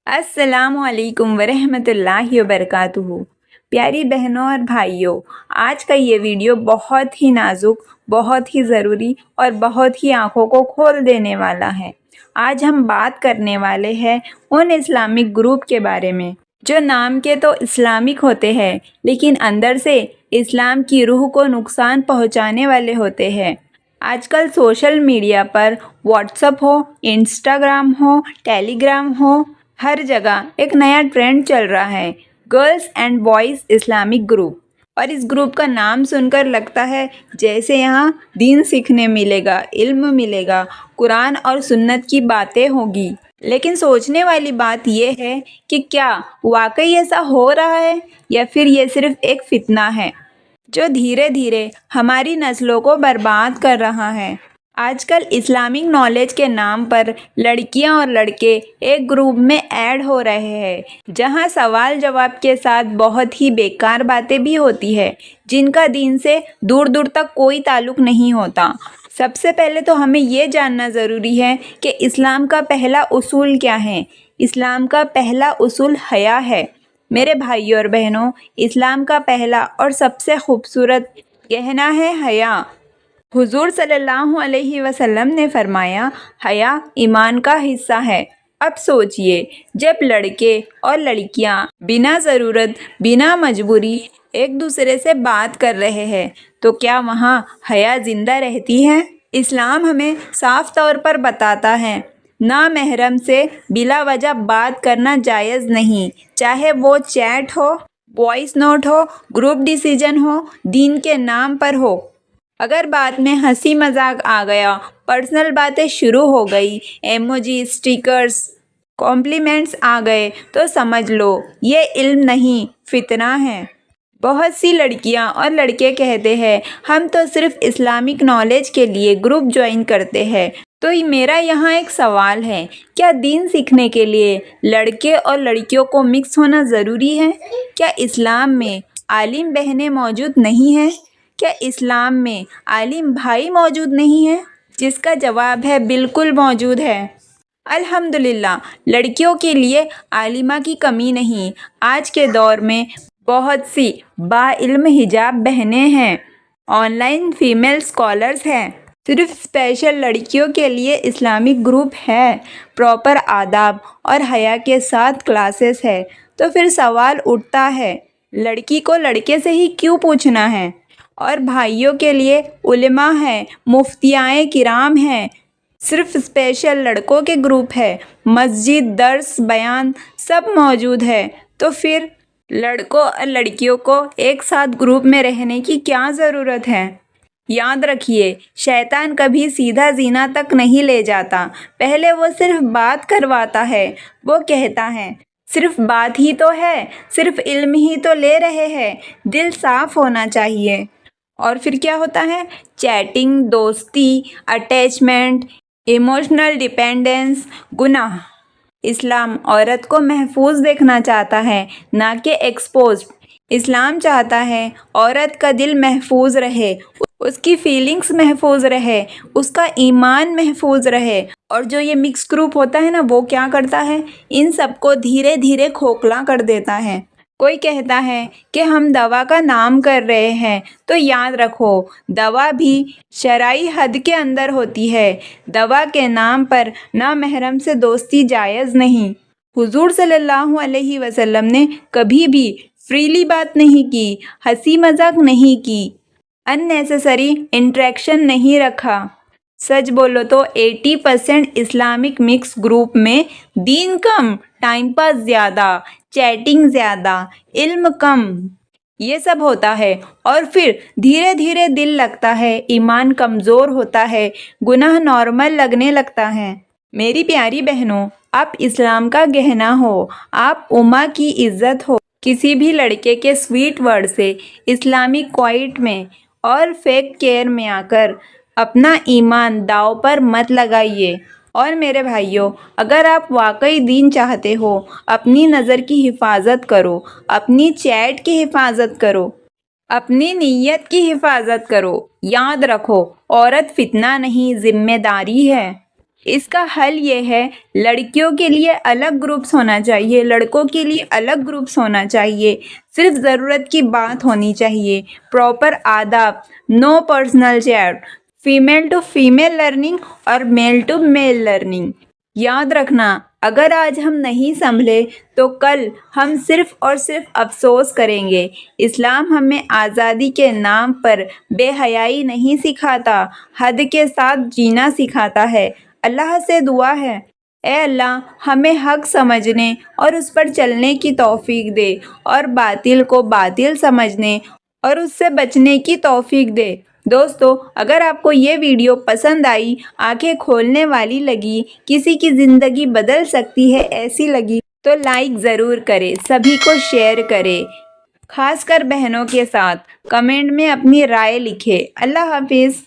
अस्सलाम वालेकुम वरहमतुल्लाहि वबरकातुहू। प्यारी बहनों और भाइयों, आज का ये वीडियो बहुत ही नाजुक, बहुत ही ज़रूरी और बहुत ही आँखों को खोल देने वाला है। आज हम बात करने वाले हैं उन इस्लामिक ग्रुप के बारे में जो नाम के तो इस्लामिक होते हैं, लेकिन अंदर से इस्लाम की रूह को नुकसान पहुंचाने वाले होते हैं। आजकल सोशल मीडिया पर व्हाट्सएप हो, इंस्टाग्राम हो, टेलीग्राम हो, हर जगह एक नया ट्रेंड चल रहा है, girls and boys Islamic group. और इस ग्रुप का नाम सुनकर लगता है जैसे यहाँ दीन सीखने मिलेगा, इल्म मिलेगा, कुरान और सुन्नत की बातें होगी। लेकिन सोचने वाली बात यह है कि क्या वाकई ऐसा हो रहा है या फिर ये सिर्फ एक फितना है जो धीरे धीरे हमारी नस्लों को बर्बाद कर रहा है। आजकल इस्लामिक नॉलेज के नाम पर लड़कियां और लड़के एक ग्रुप में ऐड हो रहे हैं, जहां सवाल जवाब के साथ बहुत ही बेकार बातें भी होती है, जिनका दीन से दूर दूर तक कोई ताल्लुक नहीं होता। सबसे पहले तो हमें ये जानना ज़रूरी है कि इस्लाम का पहला उसूल क्या है। इस्लाम का पहला उसूल हया है। मेरे भाइयों और बहनों, इस्लाम का पहला और सबसे खूबसूरत गहना है हया। हुजूर सल्लल्लाहु अलैहि वसल्लम ने फरमाया, हया ईमान का हिस्सा है। अब सोचिए, जब लड़के और लड़कियां बिना ज़रूरत, बिना मजबूरी एक दूसरे से बात कर रहे हैं, तो क्या वहाँ हया ज़िंदा रहती है? इस्लाम हमें साफ तौर पर बताता है, ना महरम से बिला वजह बात करना जायज़ नहीं, चाहे वो चैट हो, वॉइस नोट हो, ग्रुप डिसीजन हो, दीन के नाम पर हो। अगर बात में हंसी मजाक आ गया, पर्सनल बातें शुरू हो गई, एमोजी, स्टिकर्स, कॉम्प्लीमेंट्स आ गए, तो समझ लो ये इल्म नहीं, फितना है। बहुत सी लड़कियां और लड़के कहते हैं हम तो सिर्फ इस्लामिक नॉलेज के लिए ग्रुप ज्वाइन करते हैं। तो मेरा यहाँ एक सवाल है, क्या दीन सीखने के लिए लड़के और लड़कियों को मिक्स होना ज़रूरी है? क्या इस्लाम में आलिम बहनें मौजूद नहीं हैं? क्या इस्लाम में आलिम भाई मौजूद नहीं है? जिसका जवाब है बिल्कुल मौजूद है। अल्हम्दुलिल्लाह, लड़कियों के लिए आलिमा की कमी नहीं। आज के दौर में बहुत सी बाइल्म हिजाब बहनें हैं, ऑनलाइन फीमेल स्कॉलर्स हैं। सिर्फ स्पेशल लड़कियों के लिए इस्लामिक ग्रुप है, प्रॉपर आदाब और हया के साथ क्लासेस है। तो फिर सवाल उठता है, लड़की को लड़के से ही क्यों पूछना है? और भाइयों के लिए उलेमा है, मुफ्तियाए किराम हैं, सिर्फ स्पेशल लड़कों के ग्रुप है, मस्जिद, दर्स, बयान सब मौजूद है। तो फिर लड़कों और लड़कियों को एक साथ ग्रुप में रहने की क्या ज़रूरत है? याद रखिए, शैतान कभी सीधा ज़िना तक नहीं ले जाता, पहले वो सिर्फ बात करवाता है। वो कहता है सिर्फ बात ही तो है, सिर्फ इल्म ही तो ले रहे हैं, दिल साफ होना चाहिए। और फिर क्या होता है? चैटिंग, दोस्ती, अटैचमेंट, इमोशनल डिपेंडेंस, गुनाह। इस्लाम औरत को महफूज देखना चाहता है, ना कि एक्सपोज्ड। इस्लाम चाहता है औरत का दिल महफूज रहे, उसकी फीलिंग्स महफूज रहे, उसका ईमान महफूज रहे। और जो ये मिक्स ग्रुप होता है ना, वो क्या करता है? इन सबको धीरे धीरे खोखला कर देता है। कोई कहता है कि हम दवा का नाम कर रहे हैं, तो याद रखो, दवा भी शरई हद के अंदर होती है। दवा के नाम पर ना महरम से दोस्ती जायज़ नहीं। हुजूर सल्लल्लाहु अलैहि वसल्लम ने कभी भी फ्रीली बात नहीं की, हंसी मजाक नहीं की, अननेसेसरी इंटरेक्शन नहीं रखा। सच बोलो तो 80% इस्लामिक मिक्स ग्रुप में दीन कम, टाइम पास ज़्यादा, चैटिंग ज़्यादा, इल्म कम, ये सब होता है। और फिर धीरे धीरे दिल लगता है, ईमान कमज़ोर होता है, गुनाह नॉर्मल लगने लगता है। मेरी प्यारी बहनों, आप इस्लाम का गहना हो, आप उम्मा की इज़्ज़त हो। किसी भी लड़के के स्वीट वर्ड से इस्लामिक क्वाइट में और फेक केयर में आकर अपना ईमान दाव पर मत लगाइए। और मेरे भाइयों, अगर आप वाकई दीन चाहते हो, अपनी नज़र की हिफाजत करो, अपनी चैट की हिफाजत करो, अपनी नीयत की हिफाजत करो। याद रखो, औरत फितना नहीं, जिम्मेदारी है। اس کا حل یہ ہے لڑکیوں کے لیے الگ گروپس ہونا چاہیے، لڑکوں کے لیے الگ گروپس ہونا چاہیے، صرف ضرورت کی بات ہونی چاہیے، پراپر آداب، no personal chat, female to female learning اور میل ٹو میل لرننگ۔ یاد رکھنا، اگر آج ہم نہیں سنبھلے تو کل ہم صرف اور صرف افسوس کریں گے۔ اسلام ہمیں آزادی کے نام پر بے حیائی نہیں سکھاتا، حد کے ساتھ جینا سکھاتا ہے۔ اللہ سے دعا ہے، اے اللہ ہمیں حق سمجھنے اور اس پر چلنے کی توفیق دے، اور باطل کو باطل سمجھنے اور اس سے بچنے کی توفیق دے۔ دوستو، اگر آپ کو یہ ویڈیو پسند آئی، آنکھیں کھولنے والی لگی، کسی کی زندگی بدل سکتی ہے ایسی لگی، تو لائک ضرور کرے، سبھی کو شیئر کرے، خاص کر بہنوں کے ساتھ۔ کمنٹ میں اپنی رائے لکھے۔ اللہ حافظ۔